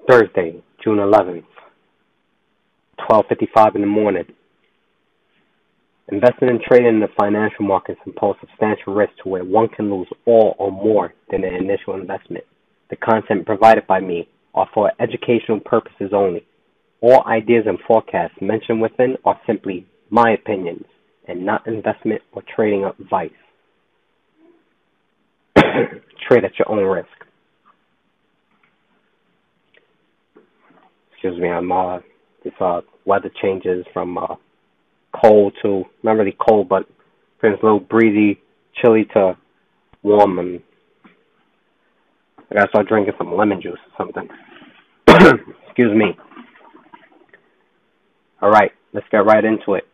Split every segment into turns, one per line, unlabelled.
Thursday, June 11th, 12:55 in the morning. Investing and trading in the financial markets impose substantial risk to where one can lose all or more than an initial investment. The content provided by me are for educational purposes only. All ideas and forecasts mentioned within are simply my opinions and not investment or trading advice. Trade at your own risk. Excuse me, this weather changes from cold to, not really cold, but it's a little breezy, chilly to warm, and I gotta start drinking some lemon juice or something. Excuse me. Alright, let's get right into it.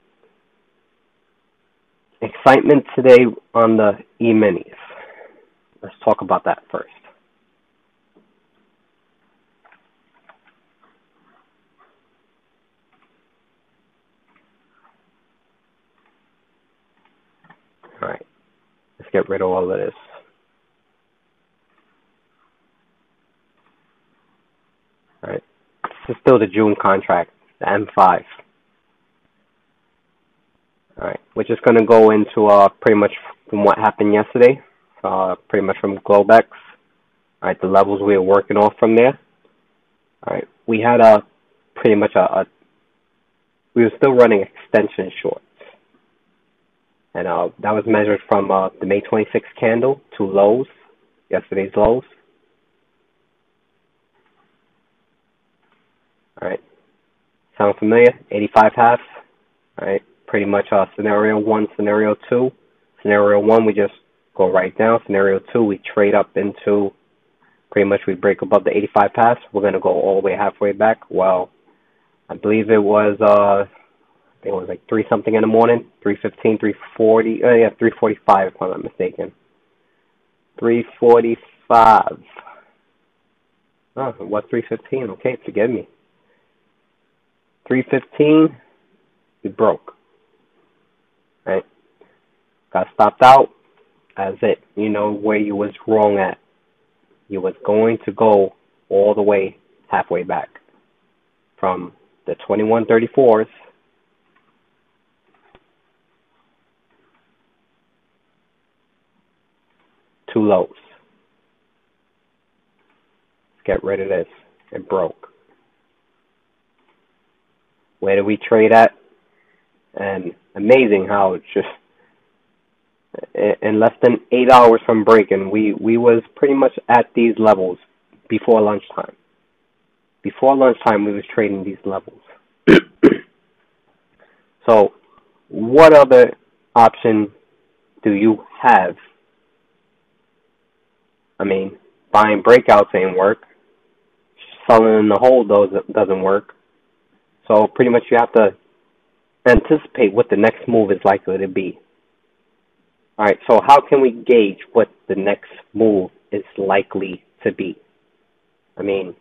Excitement today on the E-minis. Let's talk about that first. Alright, let's get rid of all of this. Alright, this is still the June contract, the M5. Alright, we're just going to go into pretty much from what happened yesterday, pretty much from Globex. Alright, the levels we were working off from there. Alright, we had pretty much we were still running extension shorts. And that was measured from the May 26th candle to lows, yesterday's lows. Alright, sound familiar? 85 halves. Alright, pretty much scenario 1, scenario 2. Scenario 1, we just go right down. Scenario 2, we trade up into, pretty much we break above the 85 halves. We're going to go all the way halfway back. Well, I believe it was, I think it was like 3 something in the morning, 3:15, 3:40, 3:45 if I'm not mistaken. 3:45. Oh, it was 3:15. Okay, forgive me. 3:15, we broke. Right? Got stopped out. That's it. You know where you was wrong at. You was going to go all the way halfway back. From the 2134s to lows. Let's get rid of this. It broke. Where do we trade at? And amazing how it's just in less than 8 hours from breaking, we was pretty much at these levels before lunchtime. Before lunchtime, we was trading these levels. So, what other option do you have? I mean, buying breakouts ain't work. Selling in the hole doesn't work. So pretty much you have to anticipate what the next move is likely to be. Alright, so how can we gauge what the next move is likely to be? I mean,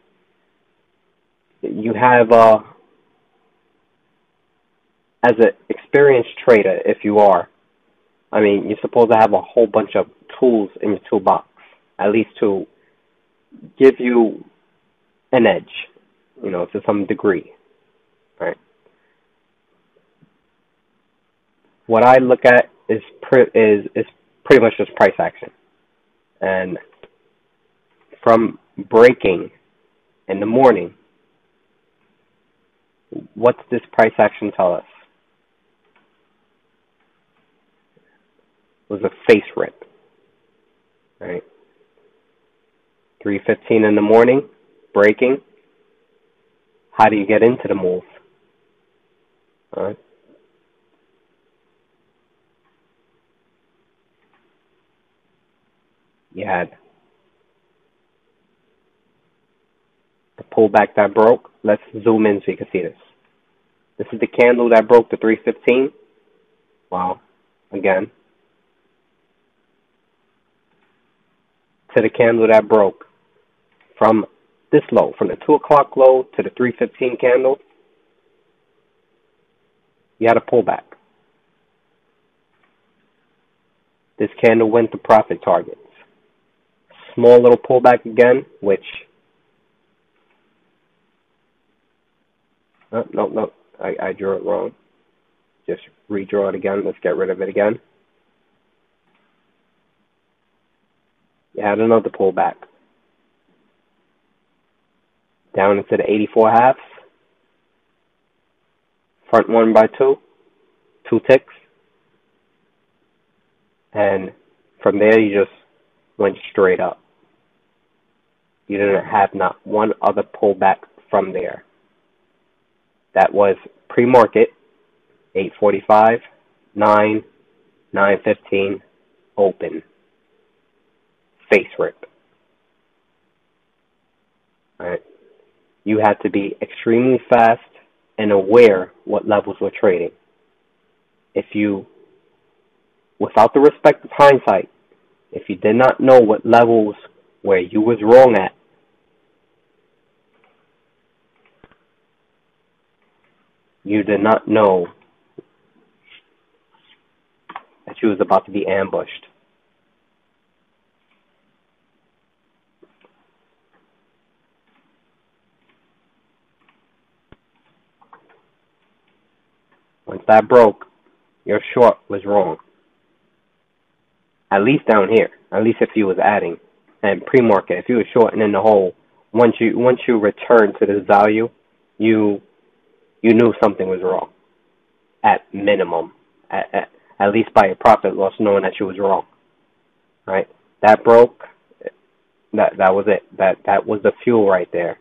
you have, as an experienced trader, if you are, I mean, you're supposed to have a whole bunch of tools in your toolbox, at least to give you an edge, to some degree, right? What I look at is pretty much just price action, and from breaking in the morning, what's this price action tell us? It was a face rip, right? 3:15 in the morning, breaking. How do you get into the move? All right. You had the pullback that broke. Let's zoom in so you can see this. This is the candle that broke the 3:15. Wow. Again. To the candle that broke from this low, from the 2 o'clock low to the 3:15 candle, you had a pullback. This candle went to profit targets. Small little pullback again, which Oh, no. I drew it wrong. Just redraw it again. Let's get rid of it again. You had another pullback. Down into the 84 halves. Front one by two ticks. And from there you just went straight up. You didn't have not one other pullback from there. That was pre-market, 8:45, 9, 9:15, open. Face rip. All right. You had to be extremely fast and aware what levels were trading. If you, without the respect of hindsight, if you did not know what levels where you was wrong at, you did not know that you was about to be ambushed. Once that broke, your short was wrong. At least down here. At least if you was adding. And pre-market, if you were shorting in the hole, once you return to this value, you knew something was wrong. At minimum. At least by a profit loss, knowing that you was wrong. Right? That broke. That was it. That was the fuel right there.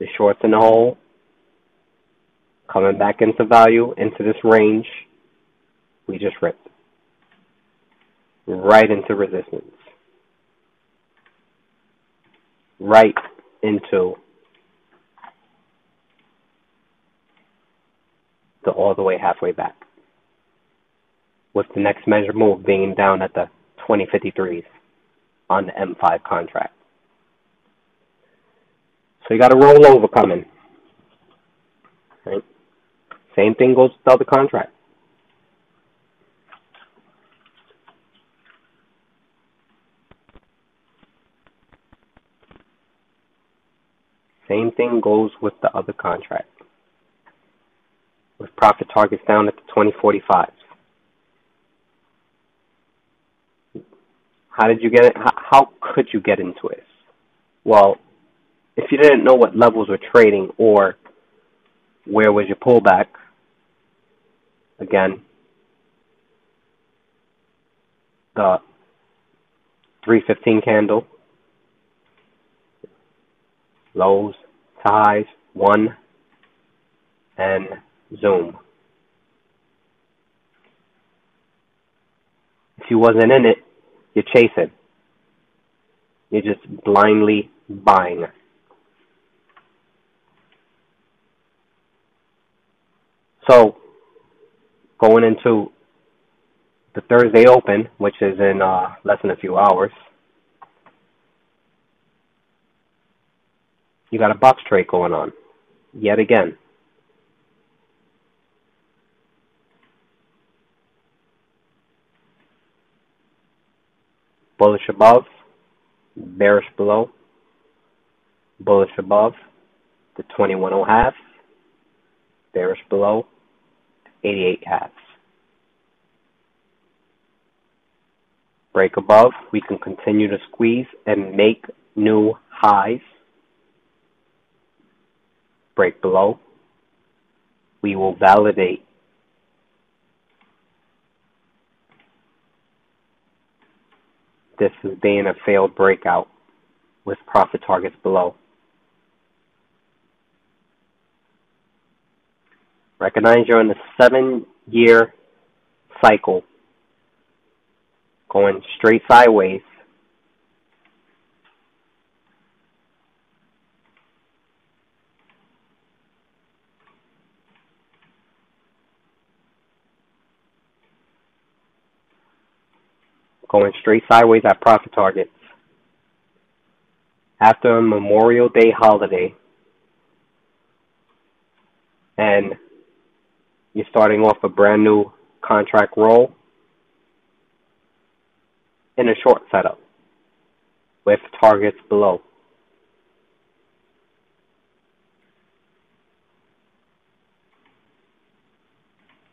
The shorts in the hole, coming back into value, into this range, we just ripped. Right into resistance. Right into all the way halfway back. With the next measure move being down at the 2053s on the M5 contract. So you got a rollover coming. Right? Same thing goes with the other contract. Same thing goes with the other contract. With profit targets down at the 2045s. How did you get it? How could you get into it? Well, if you didn't know what levels were trading or where was your pullback, again, the 315 candle, lows to highs, 1, and zoom. If you wasn't in it, you're chasing. You're just blindly buying. So, going into the Thursday open, which is in less than a few hours, you got a box trade going on, yet again. Bullish above, bearish below, bullish above, the 21.5 halves, bearish below, 88 halves. Break above, we can continue to squeeze and make new highs. Break below, we will validate this as being a failed breakout with profit targets below. Recognize you're in a 7-year cycle going straight sideways. Going straight sideways at profit targets. After a Memorial Day holiday, and you're starting off a brand new contract roll in a short setup with targets below.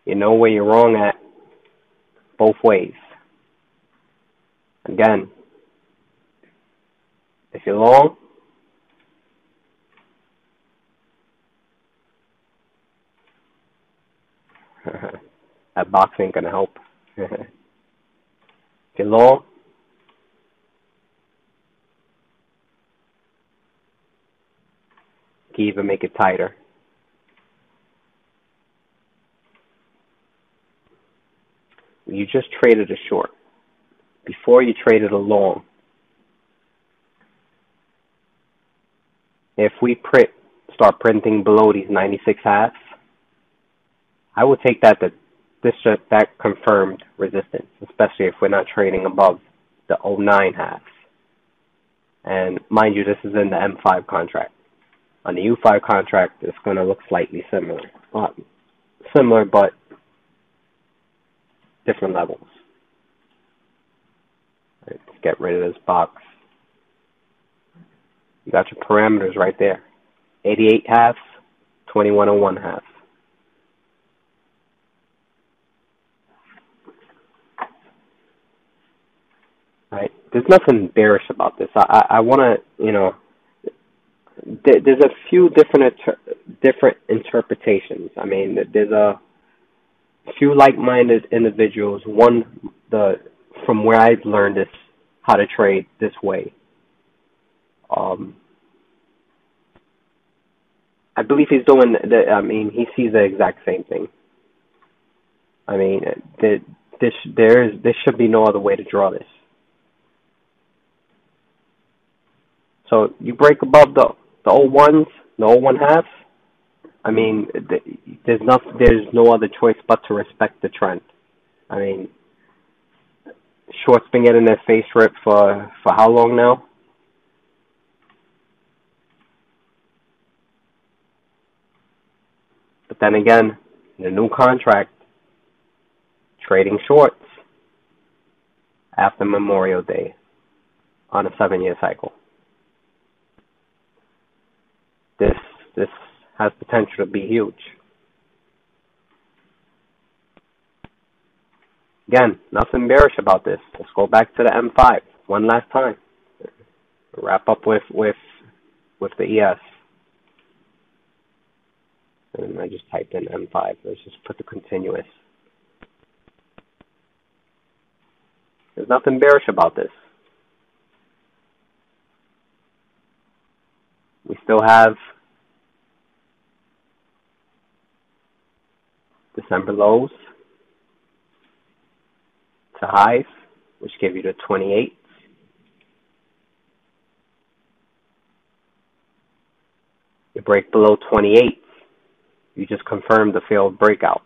You know where you're wrong at both ways. Again, if you're long, that box ain't gonna help. If you're long, you can even make it tighter. You just traded a short. Before you traded a long. If we start printing below these 96 halves, I would take that that confirmed resistance, especially if we're not trading above the 09 halves. And mind you, this is in the M5 contract. On the U5 contract, it's going to look slightly similar. Similar, but different levels. Right, let's get rid of this box. You got your parameters right there. 88 halves, 2101 halves. Right? There's nothing bearish about this. I want to, there's a few different interpretations. I mean, there's a few like-minded individuals. One, from where I've learned this, how to trade this way. I believe he's doing. He sees the exact same thing. I mean, there should be no other way to draw this. So you break above the 01s, the 01 halves. I mean, there's no other choice but to respect the trend. I mean, short's been getting their face ripped for how long now? But then again, the new contract, trading shorts after Memorial Day on a 7-year cycle. This has potential to be huge. Again, nothing bearish about this. Let's go back to the M5 one last time. Wrap up with the ES. And I just typed in M5. Let's just put the continuous. There's nothing bearish about this. We still have December lows to highs, which give you the 28. You break below 28, you just confirm the failed breakout,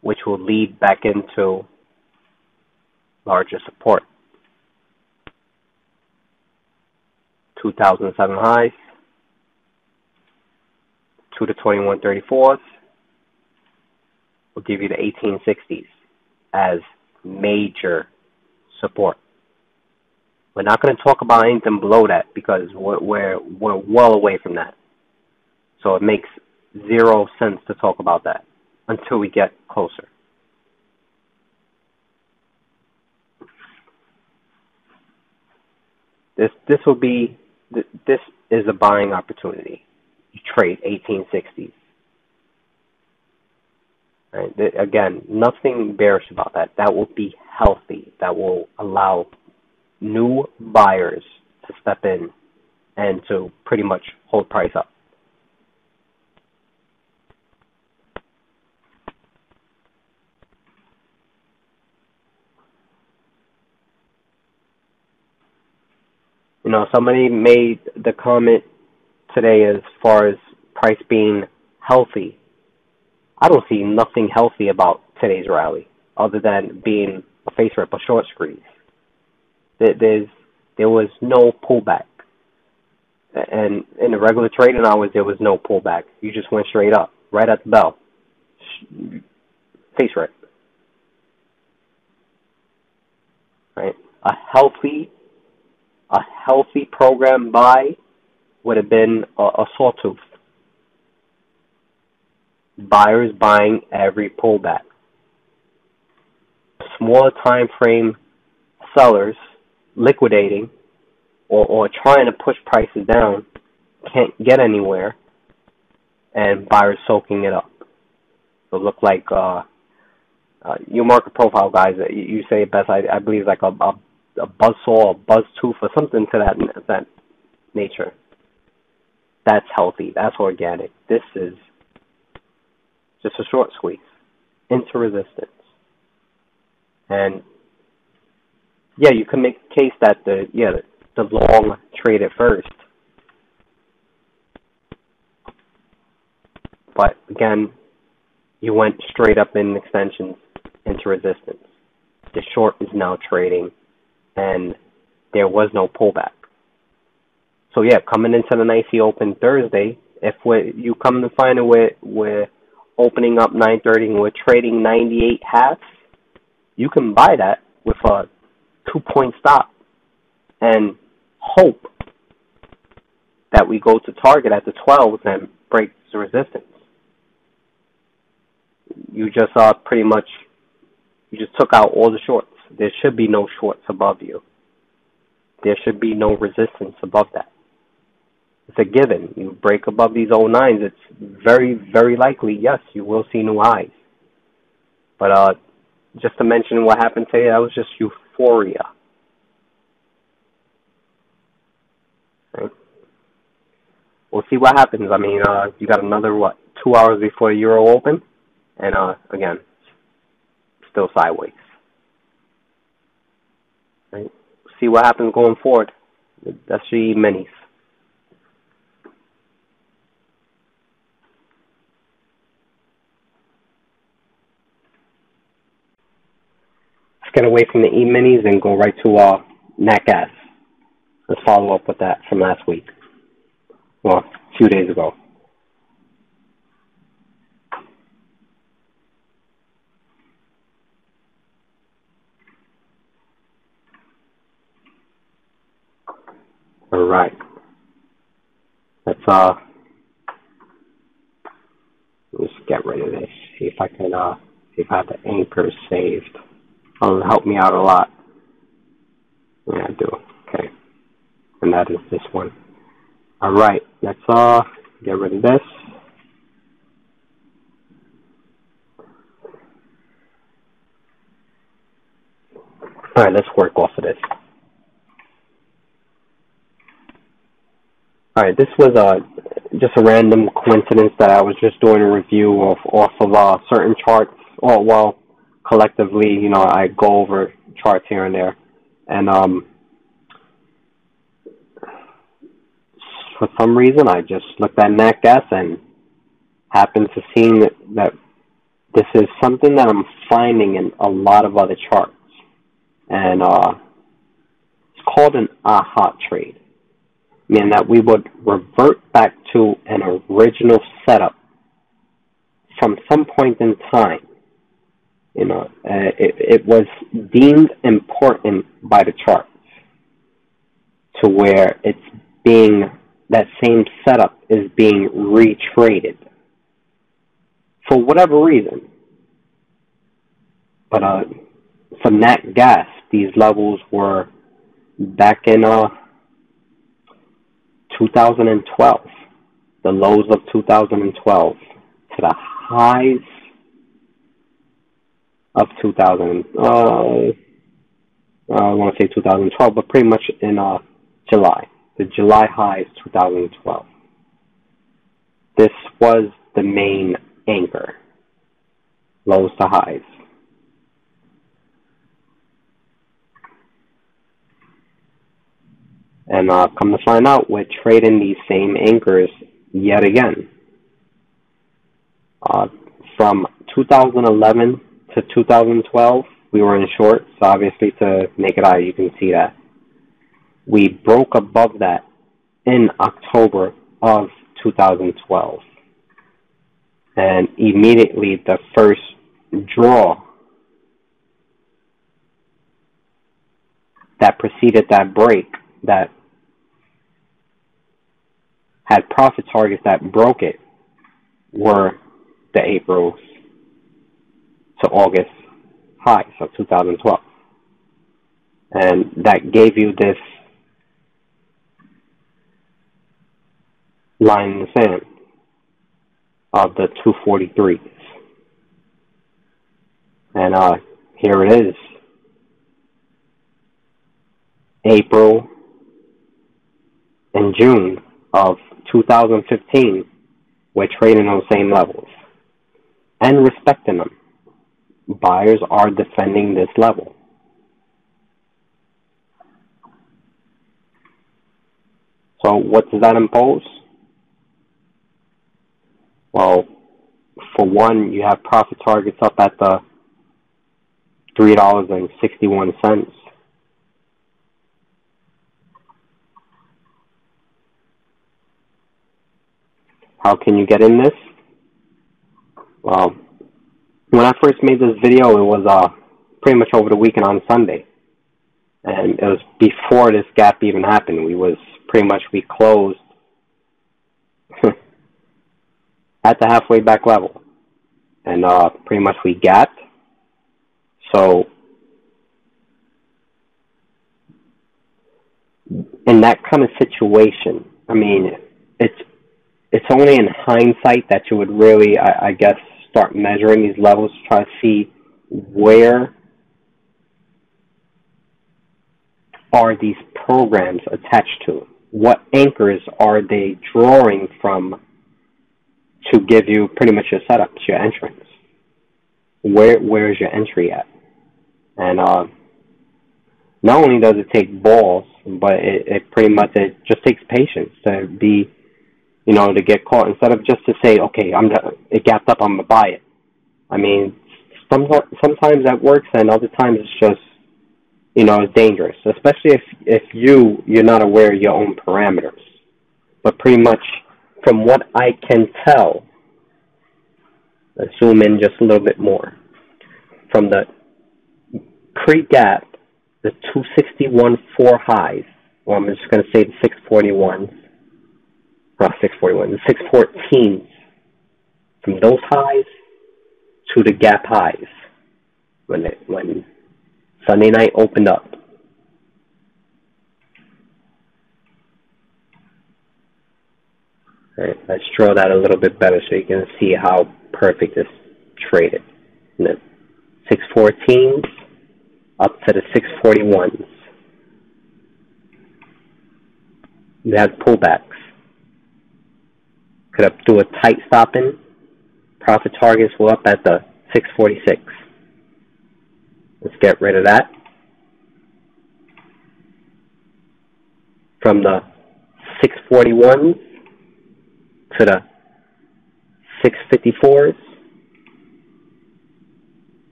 which will lead back into larger support. 2007 highs, 2 to 2134s will give you the 1860s as major support. We're not going to talk about anything below that because we're well away from that. So it makes zero sense to talk about that until we get closer. This is a buying opportunity. You trade 1860s. Right? Again, nothing bearish about that. That will be healthy. That will allow new buyers to step in and to pretty much hold price up. Somebody made the comment today as far as price being healthy. I don't see nothing healthy about today's rally other than being a face rip, a short squeeze. There was no pullback. And in the regular trading hours, there was no pullback. You just went straight up, right at the bell. Face rip. Right? A healthy program buy would have been a sawtooth. Buyers buying every pullback. Smaller time frame sellers liquidating or trying to push prices down, can't get anywhere, and buyers soaking it up. So look like your market profile guys, you say it best. I believe like a buzzsaw, a buzz tooth, or something to that nature. That's healthy. That's organic. This is just a short squeeze into resistance. And yeah, you can make a case that the long traded first. But again, you went straight up in extensions into resistance. The short is now trading, and there was no pullback. So yeah, coming into the nicely open Thursday, if you come to find it we're opening up 9:30 and we're trading 98 halves, you can buy that with a 2-point stop and hope that we go to target at the 12s and break the resistance. You just you just took out all the shorts. There should be no shorts above you. There should be no resistance above that. It's a given. You break above these 09s, it's very, very likely, yes, you will see new highs. But just to mention what happened today, that was just euphoria. Right? We'll see what happens. I mean, you got another, 2 hours before the Euro Open? And again, still sideways. Right? See what happens going forward. That's the minis. Let's get away from the E-minis and go right to nat gas. Let's follow up with that from last week. Well, a few days ago. All right. Let's get rid of this. See if I can see if I have the anchors saved. It'll help me out a lot. Yeah, I do. Okay. And that is this one. All right. Let's get rid of this. All right. Let's work off of this. All right. This was just a random coincidence that I was just doing a review off of certain charts. Oh well. Collectively, I go over charts here and there, and for some reason, I just looked at nat gas and happened to see that this is something that I'm finding in a lot of other charts, and it's called an aha trade, meaning that we would revert back to an original setup from some point in time. It was deemed important by the charts to where that same setup is being retraded for whatever reason. But for nat gas, these levels were back in 2012, the lows of 2012 to the highs of 2000, I want to say 2012, but pretty much in July. The July high is 2012. This was the main anchor, lows to highs. And come to find out, we're trading these same anchors yet again. From 2011 to 2012, we were in shorts. Obviously, to naked eye, you can see that. We broke above that in October of 2012. And immediately, the first draw that preceded that break, that had profit targets that broke it, were the April to August highs of 2012. And that gave you this line in the sand of the 243s. And here it is. April and June of 2015, we're trading on the same levels and respecting them. Buyers are defending this level. So what does that impose? Well, for one, you have profit targets up at the $3.61. How can you get in this? Well, when I first made this video, it was pretty much over the weekend on Sunday. And it was before this gap even happened. We closed at the halfway back level. And pretty much we gapped. So in that kind of situation, I mean, it's only in hindsight that you would really, I guess, start measuring these levels to try to see where are these programs attached to. What anchors are they drawing from to give you pretty much your setup, your entrance? Where is your entry at? And not only does it take balls, but it pretty much, it just takes patience to be, to get caught, instead of just to say, okay, it gapped up, I'm gonna buy it. I mean, sometimes that works, and other times it's just, it's dangerous, especially if you're not aware of your own parameters. But pretty much, from what I can tell, let's zoom in just a little bit more. From the pre-gap, the 261.4 highs, well, I'm just going to say the 641s, the 614s, from those highs to the gap highs, when Sunday night opened up. All right, let's draw that a little bit better so you can see how perfect this traded. And the 614s up to the 641s. You had pullbacks. Could have do a tight stop in. Profit targets were up at the 646. Let's get rid of that. From the 641s to the 654s,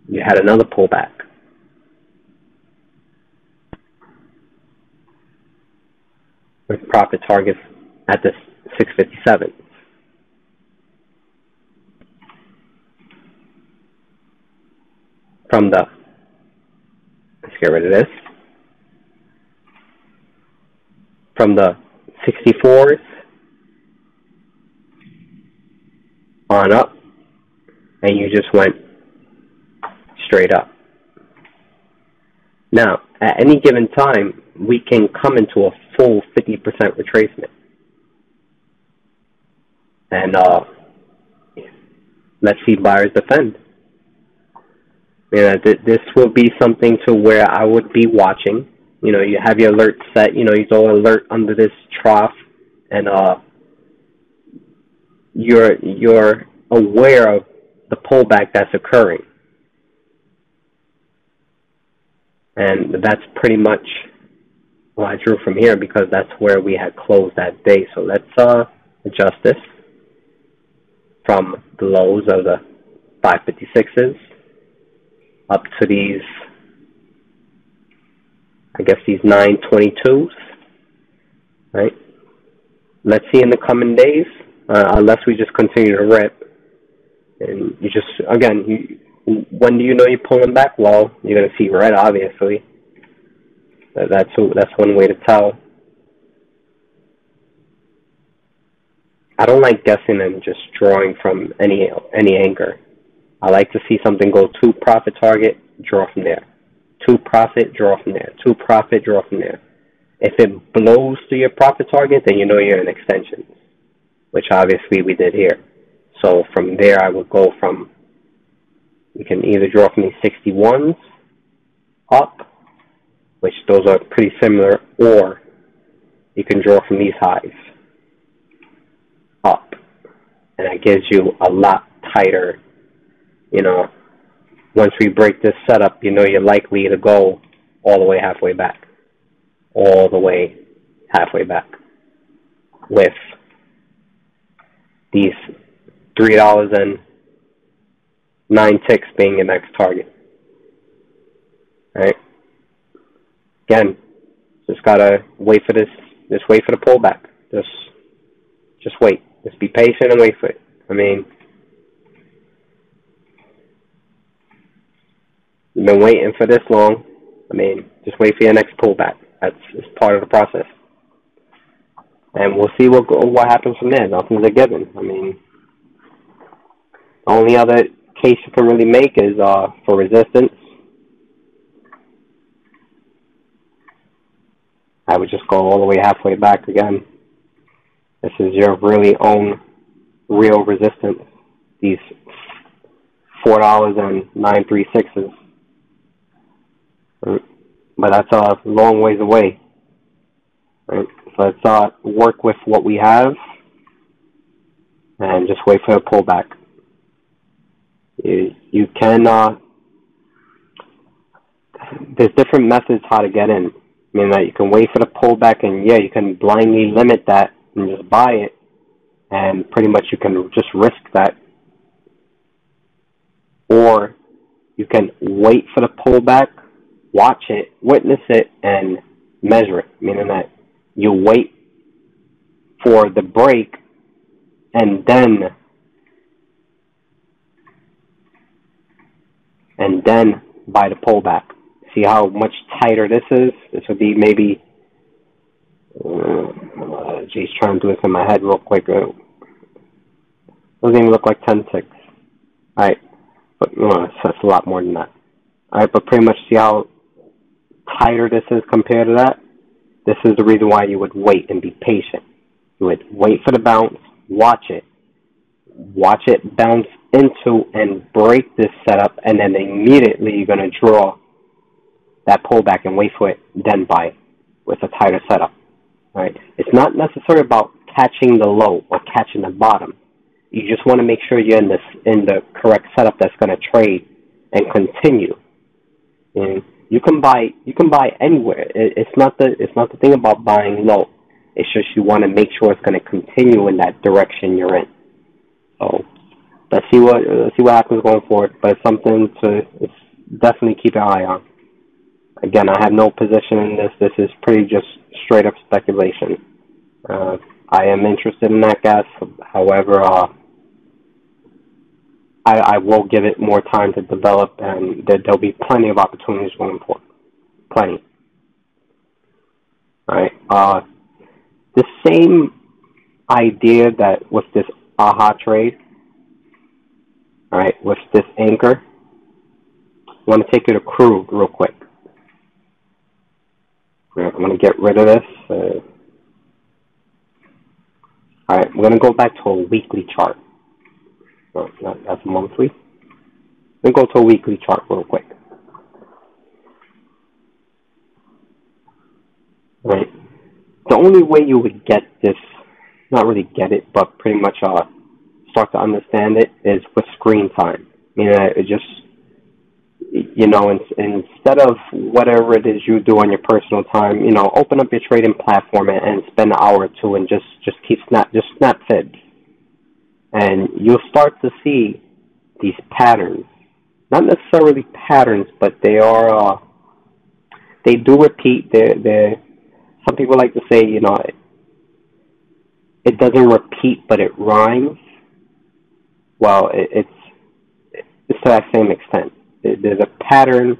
you had another pullback. With profit targets at the 657. From the, let's get rid of this, from the 64s on up, and you just went straight up. Now, at any given time, we can come into a full 50% retracement. And let's see buyers defend. This will be something to where I would be watching. You have your alert set. You go alert under this trough, and you're aware of the pullback that's occurring. And that's pretty much what I drew from here, because that's where we had closed that day. So let's adjust this from the lows of the 556s up to these, I guess these 922s, right? Let's see in the coming days, unless we just continue to rip. And you just, again, when do you know you're pulling back? Well, you're going to see red, obviously. That's one way to tell. I don't like guessing and just drawing from any anchor. I like to see something go to profit target, draw from there. To profit, draw from there. To profit, draw from there. If it blows to your profit target, then you know you're in extensions, which obviously we did here. So from there, I would go from, you can either draw from these 61s up, which those are pretty similar, or you can draw from these highs up. And that gives you a lot tighter, you know, once we break this setup, you know you're likely to go all the way halfway back. All the way halfway back. With these $3.09 being your next target. Right? Again, just gotta wait for this. Just wait for the pullback. Just wait. Just be patient and wait for it. I mean, you've been waiting for this long. I mean, just wait for your next pullback. That's part of the process. And we'll see what happens from there. Nothing's a given. I mean, the only other case you can really make is for resistance. I would just go all the way halfway back again. This is your really own real resistance. These $4.936. But that's a long ways away. Right? So let's work with what we have and just wait for a pullback. You can, there's different methods how to get in. I mean, that you can wait for the pullback and yeah, you can blindly limit that and just buy it, and pretty much you can just risk that. Or you can wait for the pullback, watch it, witness it, and measure it. Meaning that you wait for the break and then buy the pullback. See how much tighter this is? This would be maybe, trying to do this in my head real quick. Doesn't even look like 10.6. Alright, but that's a lot more than that. Alright, but pretty much see how tighter this is compared to that? This is the reason why you would wait and be patient. You would wait for the bounce, watch it bounce into and break this setup, and then immediately you're going to draw that pullback and wait for it, then buy it with a tighter setup. Right? It's not necessarily about catching the low or catching the bottom. You just want to make sure you're in the correct setup that's going to trade and continue. And you can buy anywhere. It's not the thing about buying low. It's just you want to make sure it's going to continue in that direction you're in. So let's see what happens going forward. But it's something to definitely keep an eye on. Again, I have no position in this. This is pretty just straight up speculation. I am interested in that gas. However, I will give it more time to develop, and there'll be plenty of opportunities going forward. Plenty. All right. The same idea that with this AHA trade, all right, with this anchor, I want to take you to crude real quick. I'm going to get rid of this. All right, we're going to go back to a weekly chart. Oh, that's monthly. Let me go to a weekly chart real quick. Right. The only way you would get this, not really get it, but pretty much start to understand it, is with screen time. It just, instead of whatever it is you do on your personal time, open up your trading platform and spend an hour or two and just snap fibs. And you'll start to see these patterns. Not necessarily patterns, but they do repeat. Some people like to say, it doesn't repeat, but it rhymes. Well, it's to that same extent. There's a pattern.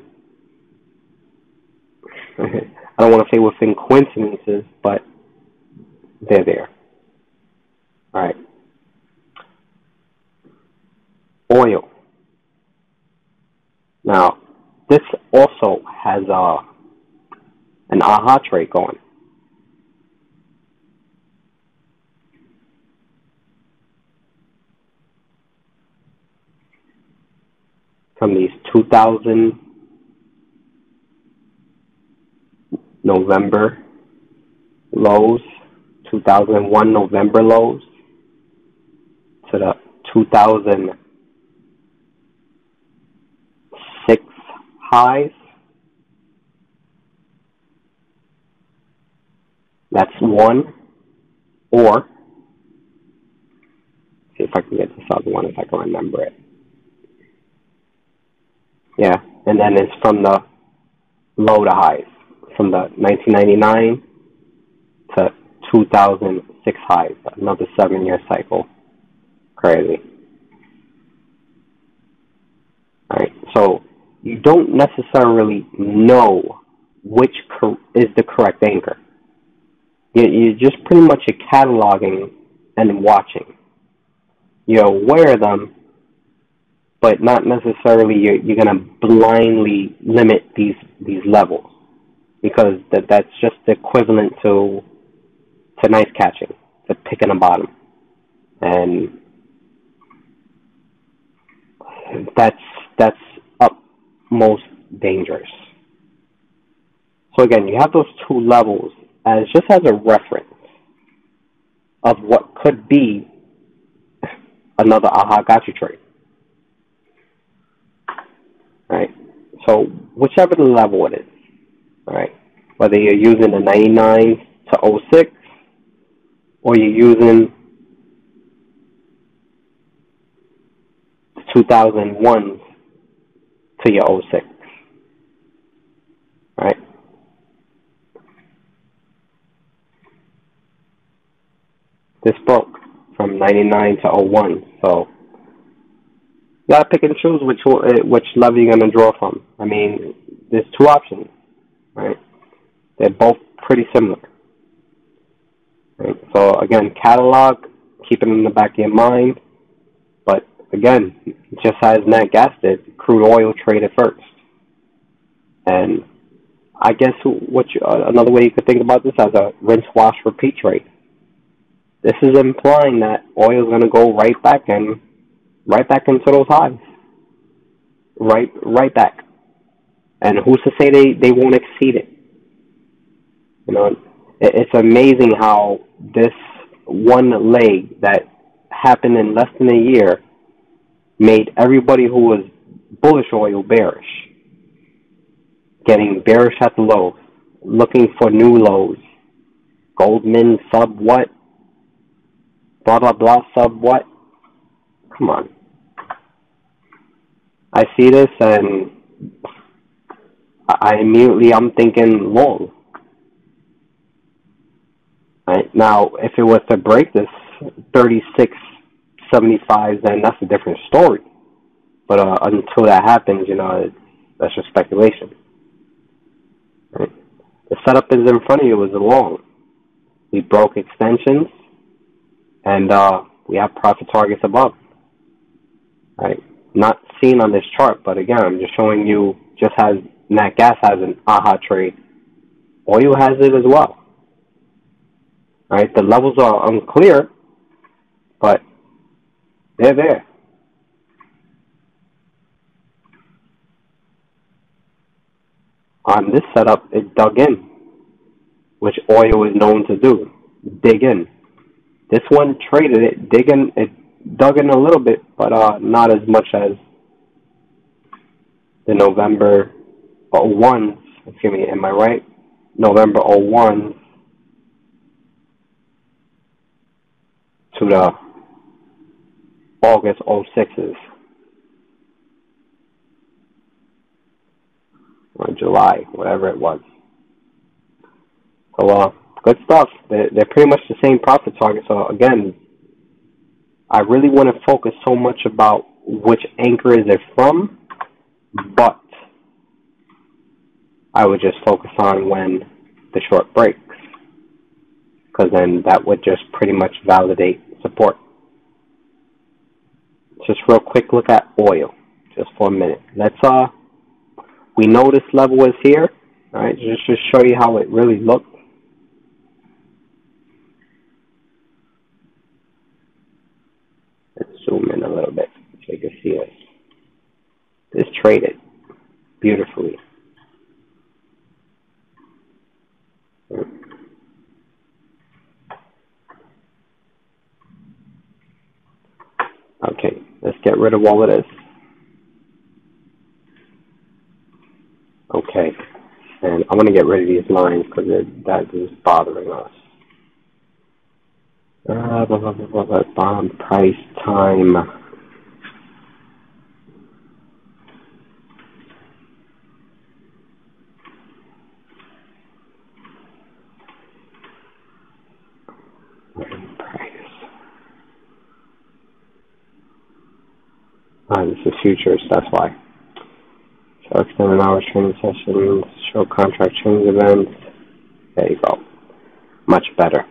I don't want to say within coincidences, but they're there. All right. has an aha trade going. From these 2000 November lows, 2001 November lows, to the 2006 highs. That's one. Or, see if I can get this other one, if I can remember it. Yeah, and then it's from the low to highs, from the 1999 to 2006 highs, another 7-year cycle. Crazy. Alright, so you don't necessarily know which is the correct anchor. You're just pretty much cataloging and watching. You're aware of them, but not necessarily you're going to blindly limit these levels, because that's just equivalent to nice catching, to picking a bottom. And that's utmost dangerous. So again, you have those two levels as just as a reference of what could be another aha gotcha trade. Right? So whichever the level it is, right? Whether you're using the 99 to 06 or you're using 2001 to your 06, right? This broke from 99 to 01, so you gotta pick and choose which level you're gonna draw from. I mean, there's two options, right? They're both pretty similar. Right? So again, catalog, keep it in the back of your mind. But again, just as nat gas did, crude oil traded first. And I guess another way you could think about this as a rinse, wash, repeat trade. This is implying that oil is going to go right back into those highs, right back. And who's to say they won't exceed it? You know, it's amazing how this one leg that happened in less than a year made everybody who was bullish oil bearish, getting bearish at the lows, looking for new lows. Goldman sub what? Blah, blah, blah, sub what? Come on. I see this and I'm thinking long. Right? Now, if it was to break this 36.75, then that's a different story. But until that happens, that's just speculation. Right? The setup is in front of you is long. We broke extensions, and we have profit targets above. Right? Not seen on this chart, but again, I'm just showing you just as nat gas has an aha trade. Oil has it as well. Right? The levels are unclear, but they're there. On this setup, it dug in, which oil is known to do. Dig in. This one traded it, it dug in a little bit, but not as much as the November 01, excuse me, am I right? November 01 to the August 06s. Or July, whatever it was. So, good stuff. They're pretty much the same profit target. So, again, I really want to focus so much about which anchor is it from, but I would just focus on when the short breaks, because then that would just pretty much validate support. Just real quick look at oil, just for a minute. Let's we know this level is here. All right, just to show you how it really looked. Let's zoom in a little bit so you can see it. This traded beautifully. Okay, let's get rid of all of this. Okay, and I'm going to get rid of these lines because that is bothering us. Bond price time. This is futures, that's why. So extended hours training sessions, show contract change events. There you go. Much better.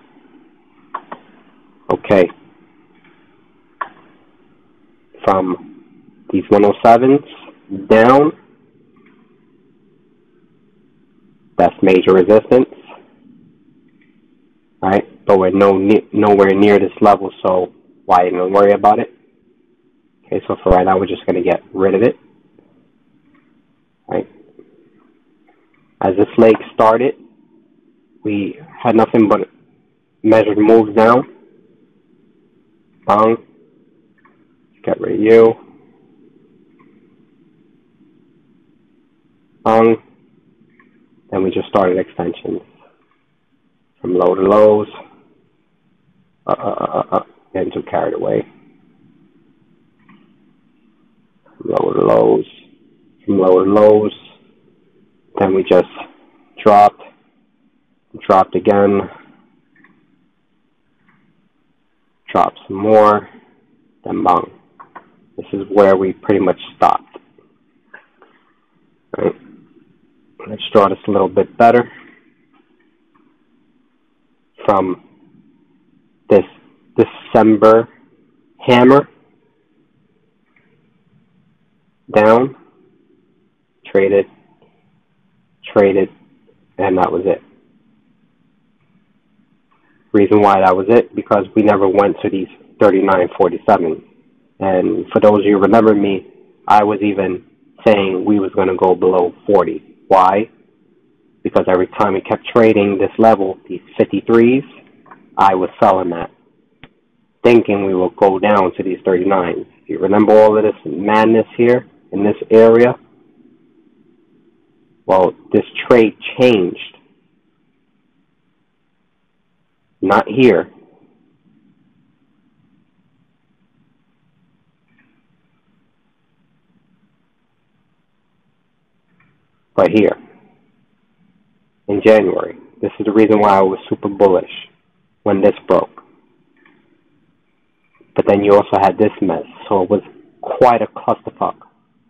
Okay. From these 107s down, that's major resistance. Right? But we're nowhere near this level, so why even worry about it? Okay, so for right now, we're just going to get rid of it. Right? As this leg started, we had nothing but measured moves down. Bang. Get rid of you. Bang. Then we just started extensions. From low to lows. Getting too carried away. From low to lows. From low to lows. Then we just dropped again, dropped some more, then bang. This is where we pretty much stopped. Right. Let's draw this a little bit better. From this December hammer down, traded, and that was it. Reason why that was it, because we never went to these 39.47. And for those of you who remember me, I was even saying we was going to go below 40. Why? Because every time we kept trading this level, these 53s, I was selling that, thinking we will go down to these 39s. If you remember all of this madness here in this area, well, this trade changed. Not here. But here. In January. This is the reason why I was super bullish when this broke. But then you also had this mess. So it was quite a clusterfuck.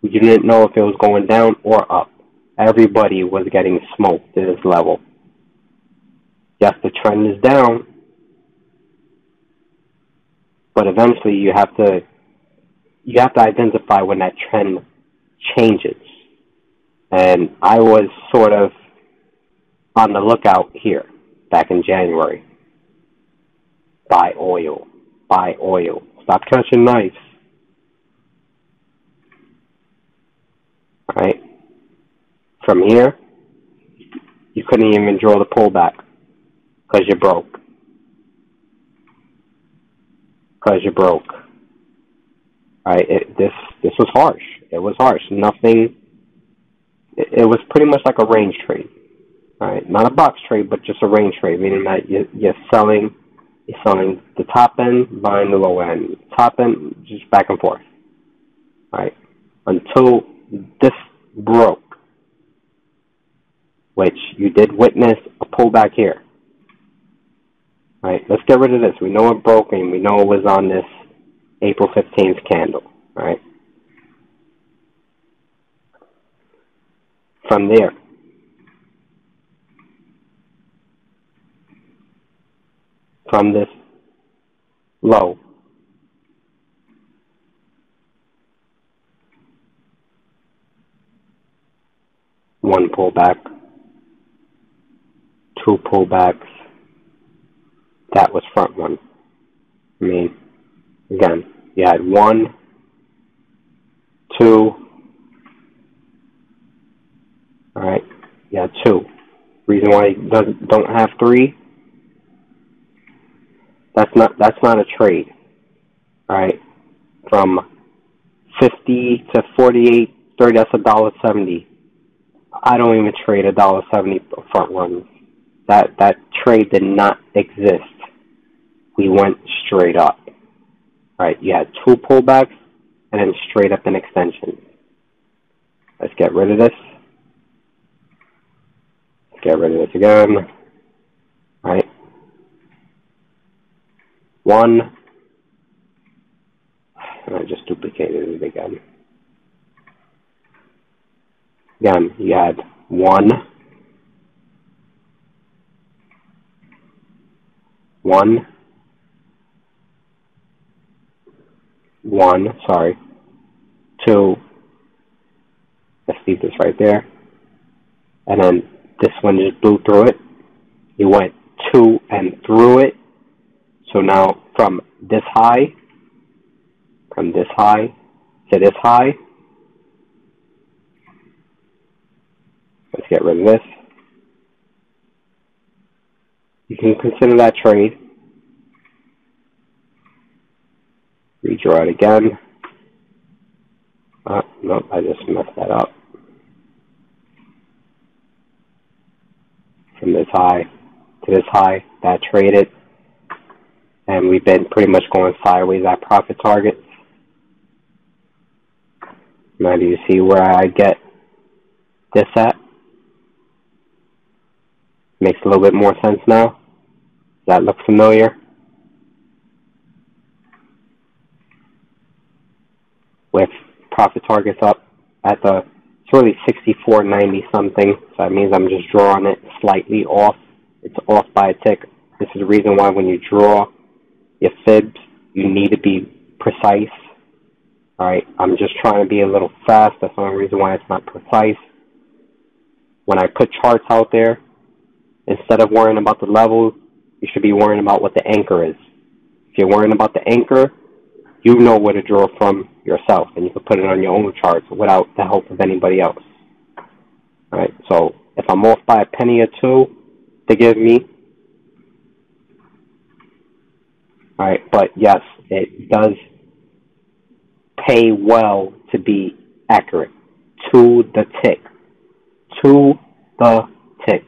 You didn't know if it was going down or up. Everybody was getting smoked at this level. Yes, the trend is down. But eventually you have to identify when that trend changes. And I was sort of on the lookout here back in January. Buy oil. Buy oil. Stop catching knives. Right? From here, you couldn't even draw the pullback because you're broke. Because you're broke. Right? This was harsh. It was harsh. Nothing. It was pretty much like a range trade. Right? Not a box trade, but just a range trade, meaning that you're selling the top end, buying the low end. Top end, just back and forth. Right? Until this broke, which you did witness a pullback here. Right? Let's get rid of this. We know it broke and we know it was on this April 15th candle. Right? From there, from this low, pullback, 2 pullbacks. That was front run. I mean, again, you had 1, 2. All right, you had 2. Reason why you don't have 3. That's not a trade. All right, from 50 to 48, 30. That's $1.70. I don't even trade $1.70 front runs. That trade did not exist. We went straight up. All right, you had 2 pullbacks and then straight up an extension. Let's get rid of this. Let's get rid of this again. All right. 1. And I just duplicated it again. Again, you had 1, 1, 1, sorry, 2, let's leave this right there, and then this one just blew through it. You went 2 and through it, so now from this high to this high, let's get rid of this. You can consider that trade. Redraw it again. Nope, I just messed that up. From this high to this high, that traded. And we've been pretty much going sideways at profit targets. Now do you see where I get this at? Makes a little bit more sense now. Does that look familiar? With profit targets up at the, it's really 64.90 something. So that means I'm just drawing it slightly off. It's off by a tick. This is the reason why when you draw your fibs, you need to be precise. All right, I'm just trying to be a little fast. That's the only reason why it's not precise. When I put charts out there, instead of worrying about the level, you should be worrying about what the anchor is. If you're worrying about the anchor, you know where to draw from yourself, and you can put it on your own charts without the help of anybody else. All right, so if I'm off by a penny or two, forgive me. All right, but yes, it does pay well to be accurate to the tick. To the tick.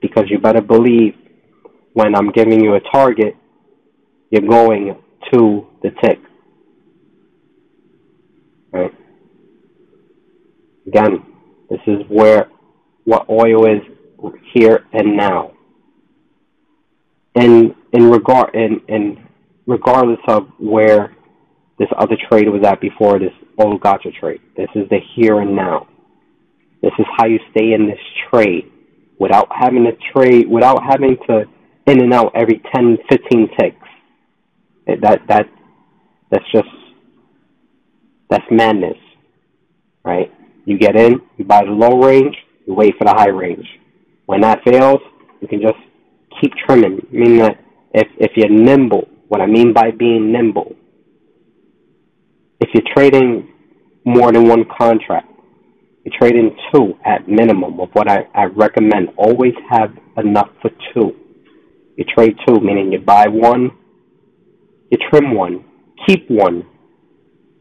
Because you better believe when I'm giving you a target, you're going to the tick. Right? Again, this is where what oil is here and now. And regardless of where this other trade was at before this old gotcha trade, this is the here and now. This is how you stay in this trade without having to trade, without having to in and out every 10, 15 ticks. That's madness, right? You get in, you buy the low range, you wait for the high range. When that fails, you can just keep trimming. Meaning that if you're nimble, what I mean by being nimble, if you're trading more than one contract, you're trading 2 at minimum of what I recommend. Always have enough for 2. You trade 2, meaning you buy 1, you trim 1, keep 1,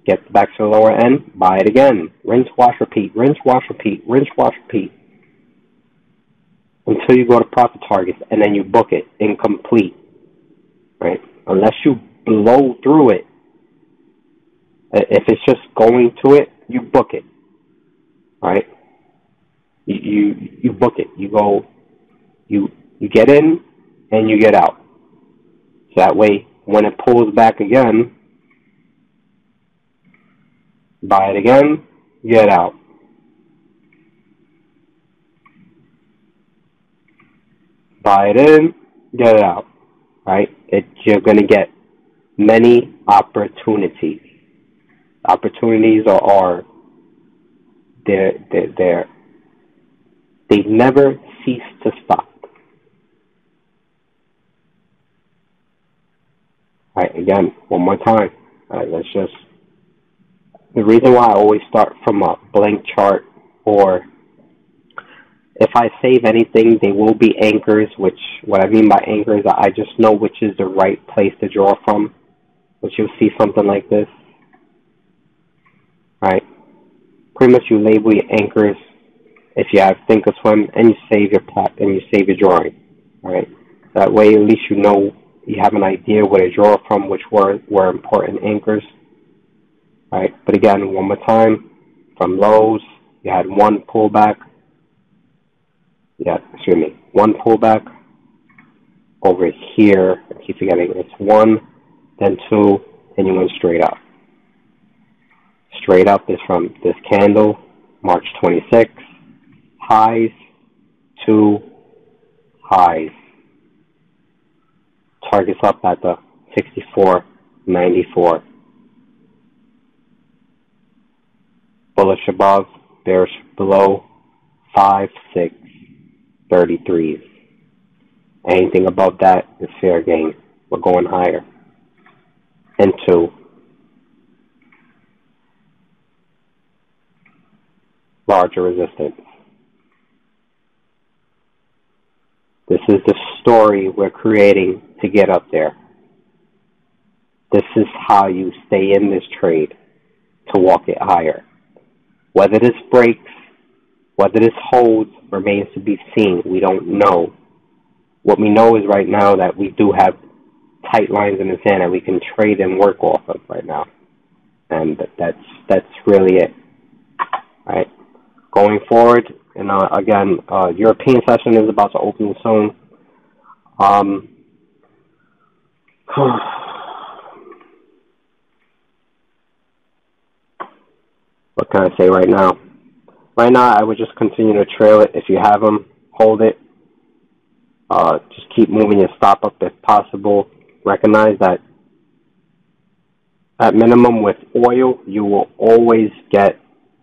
get back to the lower end, buy it again. Rinse, wash, repeat, rinse, wash, repeat, rinse, wash, repeat. Until you go to profit targets, and then you book it incomplete. Right? Unless you blow through it. If it's just going to it, you book it. Right? You book it. You go, you get in and you get out. So that way, when it pulls back again, buy it again, get out. Buy it in, get it out. Right? You're going to get many opportunities. Opportunities are they're They never cease to stop. All right, again, one more time. All right, let's just, the reason why I always start from a blank chart, or if I save anything, they will be anchors, which, what I mean by anchors, I just know which is the right place to draw from, which you'll see something like this. All right, pretty much you label your anchors if you have Thinkorswim, and you save your plot, and you save your drawing. All right, that way at least you know, you have an idea where to draw from, which were important anchors. All right, but again, one more time, from lows, you had one pullback. One pullback over here. I keep forgetting, it's one, then two, and you went straight up. Straight up is from this candle, March 26th, highs, two highs. Targets up at the 64.94. Bullish above, bearish below, 5, 6, 33s. Anything above that is fair game. We're going higher. And two. Larger resistance. This is the story we're creating to get up there. This is how you stay in this trade, to walk it higher. Whether this breaks, whether this holds, remains to be seen. We don't know. What we know is right now that we do have tight lines in the sand that we can trade and work off of right now. And that's really it. All right. Going forward, and again, European session is about to open soon. What can I say right now? Right now, I would just continue to trail it. If you have them, hold it. Just keep moving your stop up if possible. Recognize that at minimum with oil, you will always get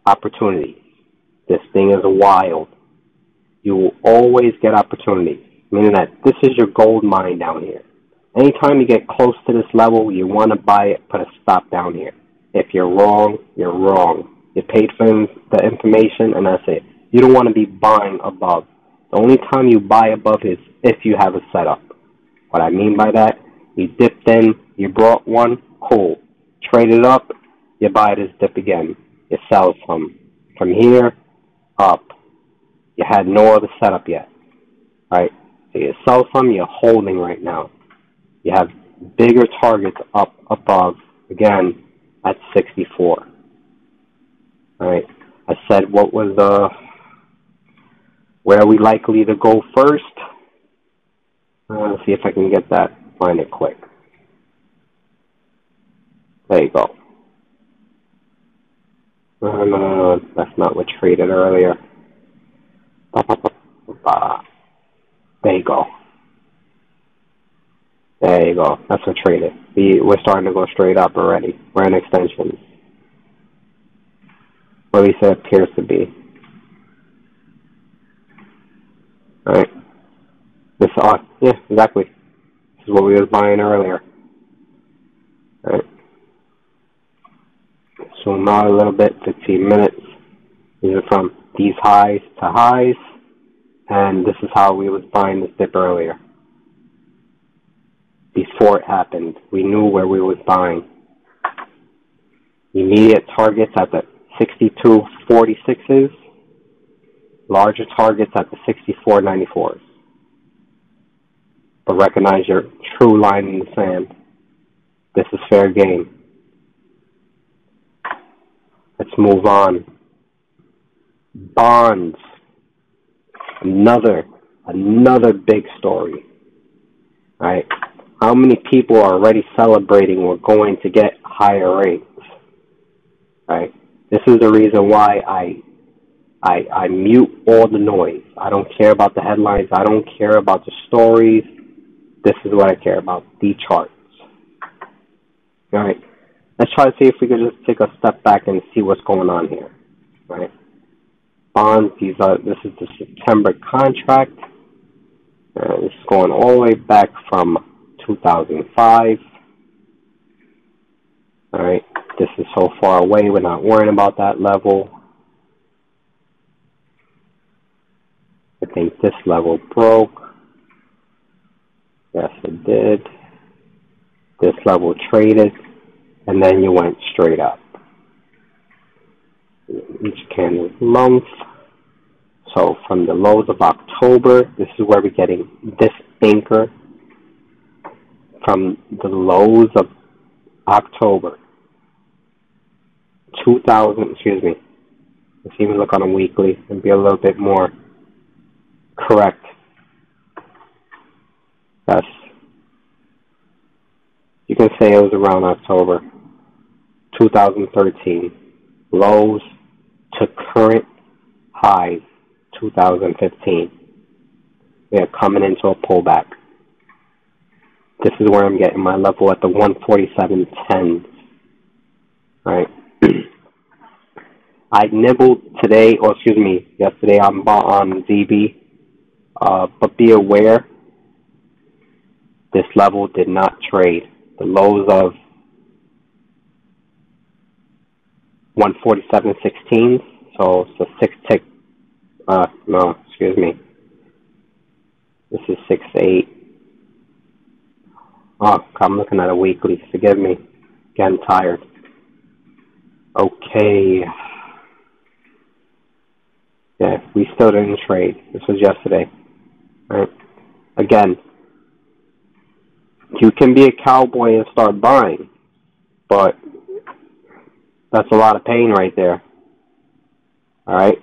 opportunities. This thing is wild. You will always get opportunities, meaning that this is your gold mine down here. Anytime you get close to this level, you want to buy it, put a stop down here. If you're wrong, you're wrong. You paid for the information, and that's it. You don't want to be buying above. The only time you buy above is if you have a setup. What I mean by that, you dipped in, you brought one, cool. Traded up, you buy this dip again. You sell some. From here, up. You had no other setup yet. Right? So you sell some, you're holding right now. You have bigger targets up above, again, at 64. Alright, I said what was where are we likely to go first? Let's see if I can get that, find it quick. There you go. No, that's not what traded earlier. There you go. There you go. That's what traded. We're starting to go straight up already. We're in extensions. Or at least it appears to be. Alright. This, yeah, exactly. This is what we was buying earlier. Alright. Zoom out a little bit, 15 minutes. These are from these highs to highs. And this is how we was buying this dip earlier. Before it happened, we knew where we was buying. Immediate targets at the 62.46s. Larger targets at the 64.94s. But recognize your true line in the sand. This is fair game. Let's move on. Bonds. Another big story. Right? How many people are already celebrating we're going to get higher rates? Right? This is the reason why I mute all the noise. I don't care about the headlines. I don't care about the stories. This is what I care about, the charts. All right. Let's try to see if we can just take a step back and see what's going on here. Right? bonds. This is the September contract. It's going all the way back from 2005. All right, this is so far away. We're not worrying about that level. I think this level broke. Yes, it did. This level traded, and then you went straight up. Each candle month. So from the lows of October, this is where we're getting this anchor. From the lows of October 2000, excuse me. Let's even look on a weekly and be a little bit more correct. Yes. You can say it was around October 2013. Lows to current highs 2015. We are coming into a pullback. This is where I'm getting my level at the 147.10. Alright. I nibbled today, or excuse me, yesterday on ZB. But be aware, this level did not trade. The lows of 147.16, so it's a 6 tick. No, excuse me. This is 6.8. Oh, I'm looking at a weekly. Forgive me. Getting tired. Okay. Yeah, we still didn't trade. This was yesterday. All right. Again, you can be a cowboy and start buying, but that's a lot of pain right there. All right.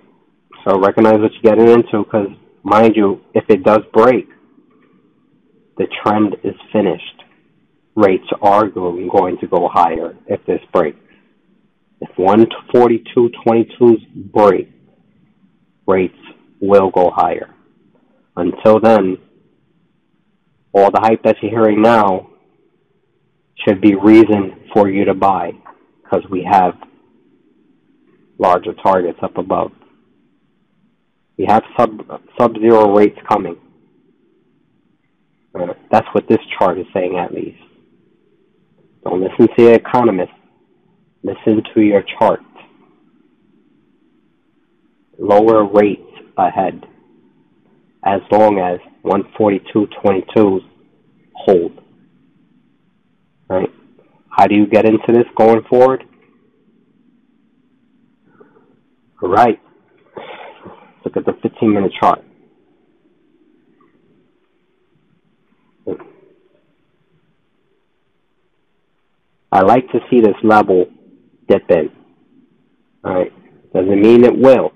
So recognize what you're getting into, because, mind you, if it does break, the trend is finished. Rates are going to go higher if this breaks. If 142.22s break, rates will go higher. Until then, all the hype that you're hearing now should be reason for you to buy, because we have larger targets up above. We have sub-zero rates coming. That's what this chart is saying, at least. Don't listen to the economists. Listen to your chart. Lower rates ahead, as long as 142.22s hold. Right? How do you get into this going forward? All right. Look at the 15-minute chart. I like to see this level dip in. Alright, doesn't mean it will.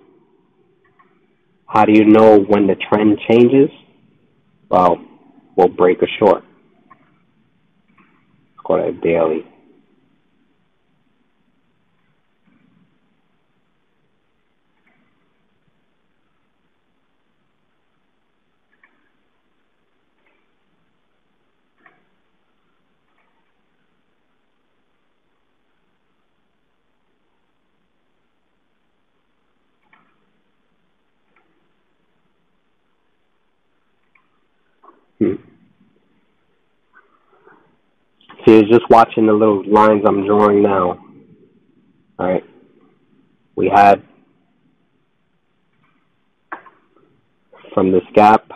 How do you know when the trend changes? Well, we'll break a short. Let's go to a daily. So you're just watching the little lines I'm drawing now. Alright. We had from this gap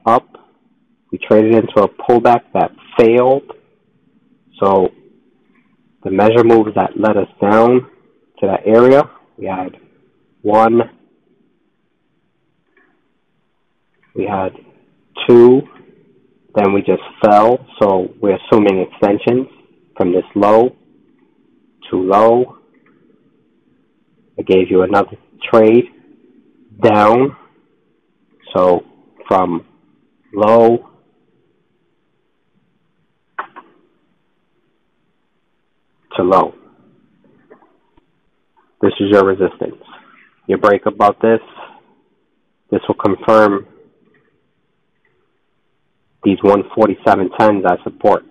up, we traded into a pullback that failed. So the measure moves that led us down to that area, we had 1, we had 2, then we just fell. So we're assuming extensions from this low to low. I gave you another trade down. So from low to low. This is your resistance. You break above this, this will confirm these 147.10s as support.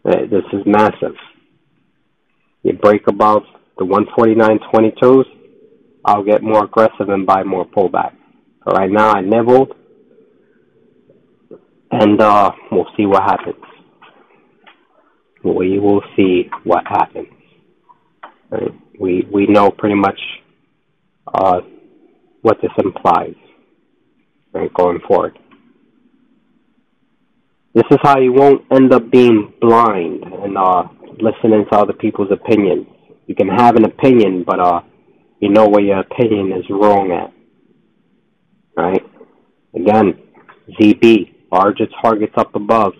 This is massive. You break above the 149.22s, I'll get more aggressive and buy more pullback. So right now I nibbled, and we'll see what happens. We will see what happens. Right? We know pretty much what this implies, right, going forward. This is how you won't end up being blind and listening to other people's opinions. You can have an opinion, but you know where your opinion is wrong at. Right? Again, ZB, larger targets up above,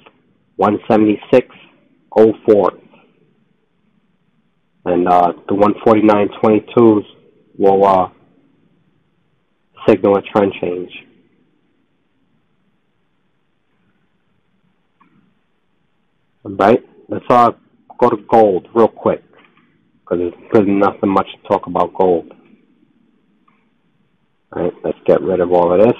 176.04. And the 149.22s will signal a trend change. Right? Let's go to gold real quick, because there's nothing much to talk about gold. All right, let's get rid of all of this.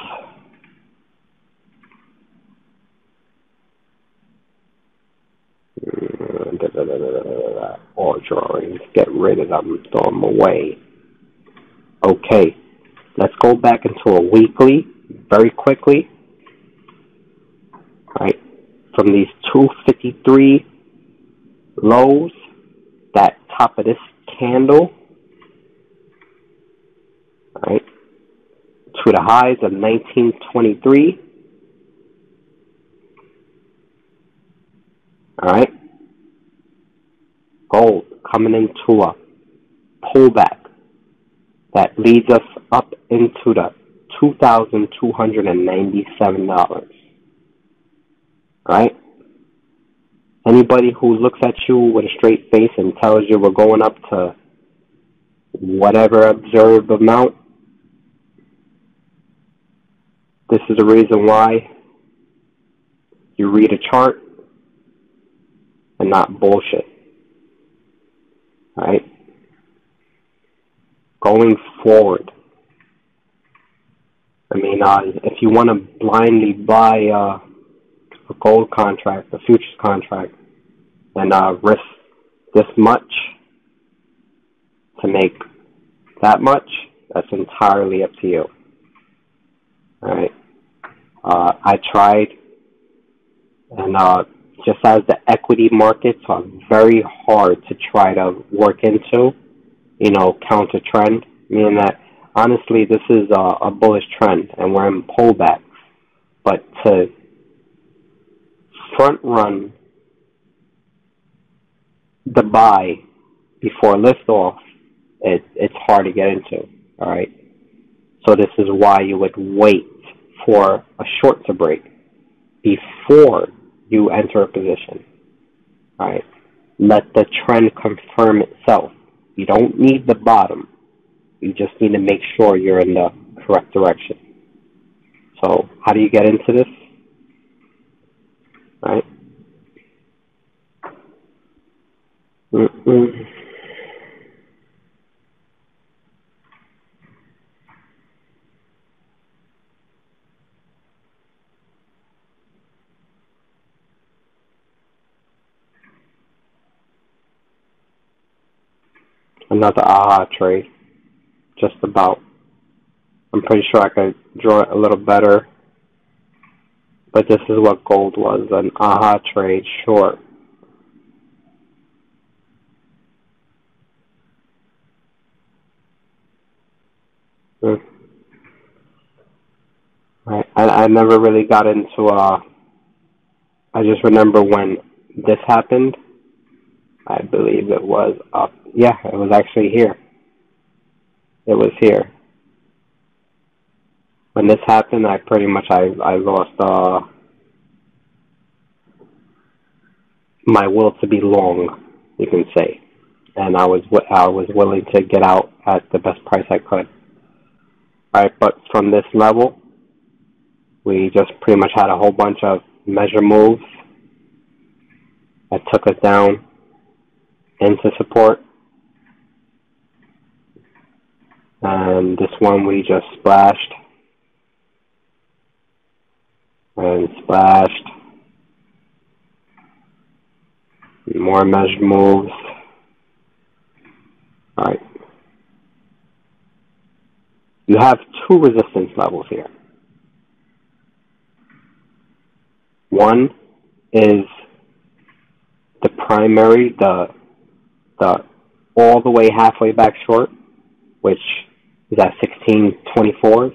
All drawings, get rid of them, throw them away. Okay, let's go back into a weekly very quickly. All right, from these 253 lows, that top of this candle, all right, to the highs of 1923. All right, gold coming into a pullback that leads us up into the $2,297. All right. Anybody who looks at you with a straight face and tells you we're going up to whatever observed amount, this is the reason why you read a chart and not bullshit. All right? Going forward, I mean, if you want to blindly buy a gold contract, a futures contract, and risk this much to make that much, that's entirely up to you. All right. I tried, and just as the equity markets are very hard to try to work into, you know, counter trend, meaning that honestly this is a bullish trend and we're in pullback, but to front run the buy before liftoff, it's hard to get into. All right, so this is why you would wait for a short to break before you enter a position. All right, let the trend confirm itself. You don't need the bottom. You just need to make sure you're in the correct direction. So how do you get into this? All right. Another aha trade, just about. I'm pretty sure I could draw it a little better, but this is what gold was, an aha trade short. I never really got into, I just remember when this happened, I believe it was up. Yeah, it was actually here. It was here. When this happened, I pretty much, I lost my will to be long, you can say. And I was willing to get out at the best price I could. All right, but from this level, we just pretty much had a whole bunch of measure moves that took us down into support. And this one we just splashed and splashed. More measured moves. Alright. You have two resistance levels here. One is the primary, the all the way halfway back short, which is at 1624s,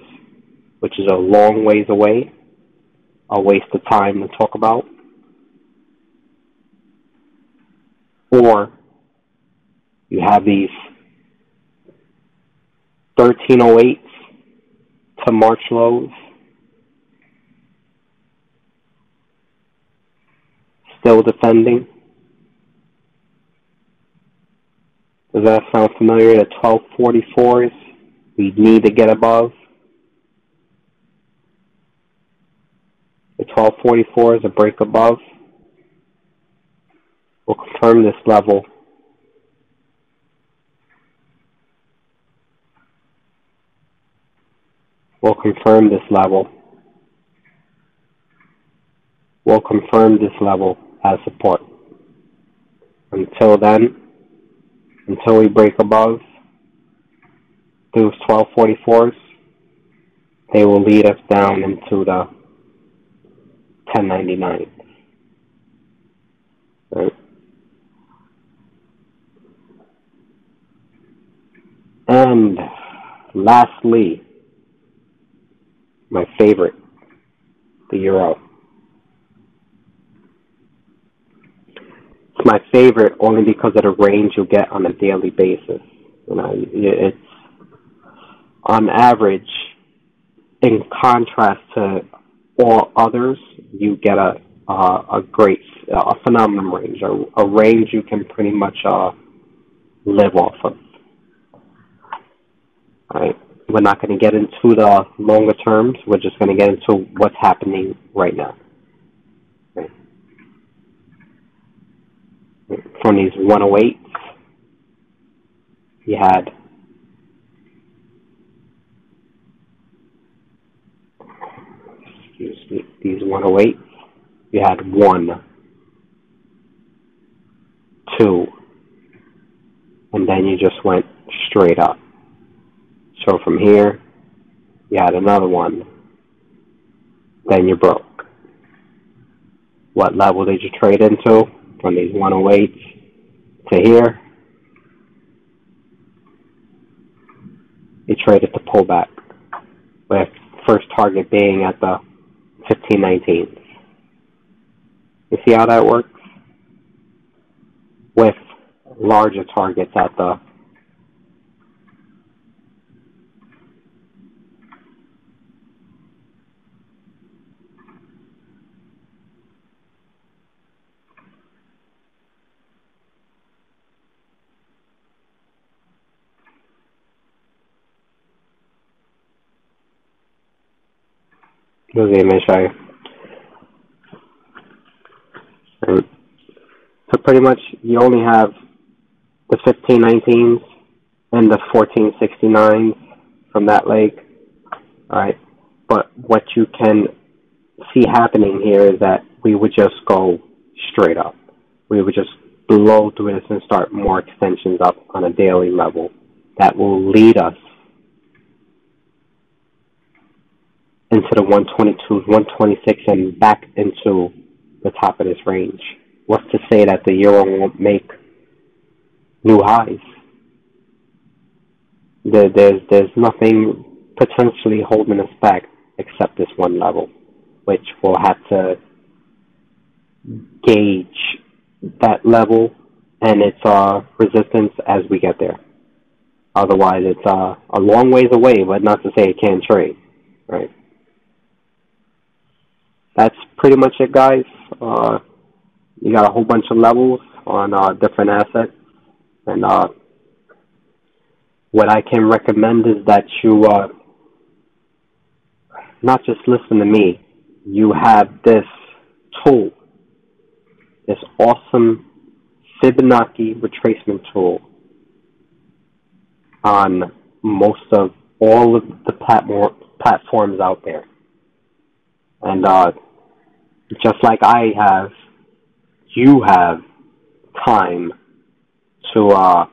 which is a long ways away, a waste of time to talk about. Or you have these 1308s to March lows, still defending. Does that sound familiar? The 1244s we need to get above. The 1244 is a break above. We'll confirm this level. We'll confirm this level. We'll confirm this level as support. Until then, until we break above those 1244s, they will lead us down into the 1099. Right. And lastly, my favorite, the euro. It's my favorite only because of the range you get on a daily basis. You know, it's on average, in contrast to all others, you get a phenomenal range, a range you can pretty much live off of. All right. We're not going to get into the longer terms. We're just going to get into what's happening right now. Okay. From these 108s, you had these 108s, you had 1, 2, and then you just went straight up. So from here, you had another one, then you broke. What level did you trade into? From these 108s to here, you traded to pullback, with first target being at the 1519. You see how that works? With larger targets at the let me show you. Right. So pretty much you only have the 1519s and the 1469s from that leg. Alright. But what you can see happening here is that we would just go straight up. We would just blow through this and start more extensions up on a daily level. That will lead us into the 122s, 126, and back into the top of this range. What's to say that the euro won't make new highs? There's nothing potentially holding us back except this one level, which we'll have to gauge that level and its resistance as we get there. Otherwise, it's a long ways away, but not to say it can't trade, right? That's pretty much it, guys. You got a whole bunch of levels on different assets, and what I can recommend is that you not just listen to me. You have this tool, this awesome Fibonacci retracement tool on most of all of the platforms out there. And just like I have, you have time to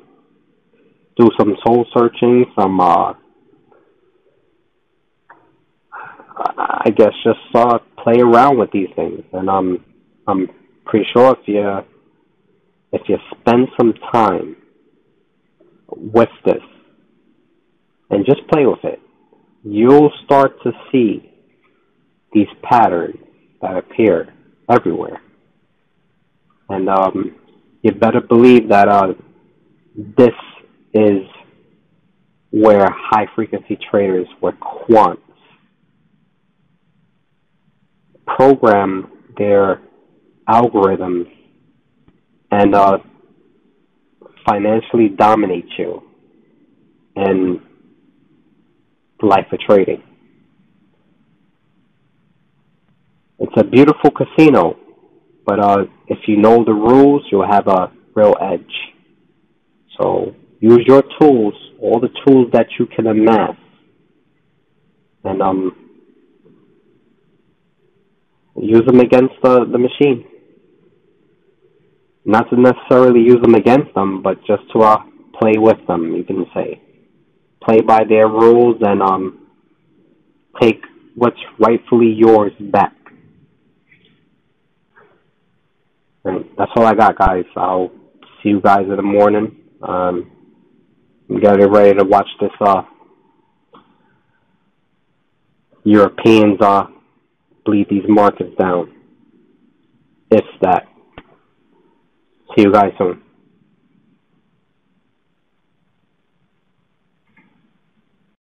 do some soul searching, some I guess just play around with these things. And I'm pretty sure if you spend some time with this and just play with it, you'll start to see these patterns that appear everywhere. And you better believe that this is where high-frequency traders, where quants, program their algorithms and financially dominate you in the life of trading. It's a beautiful casino, but if you know the rules, you'll have a real edge. So use your tools, all the tools that you can amass, and use them against the machine. Not to necessarily use them against them, but just to play with them, you can say. Play by their rules and take what's rightfully yours back. And that's all I got, guys. I'll see you guys in the morning. I'm getting ready to watch this Europeans bleed these markets down. If that. See you guys soon.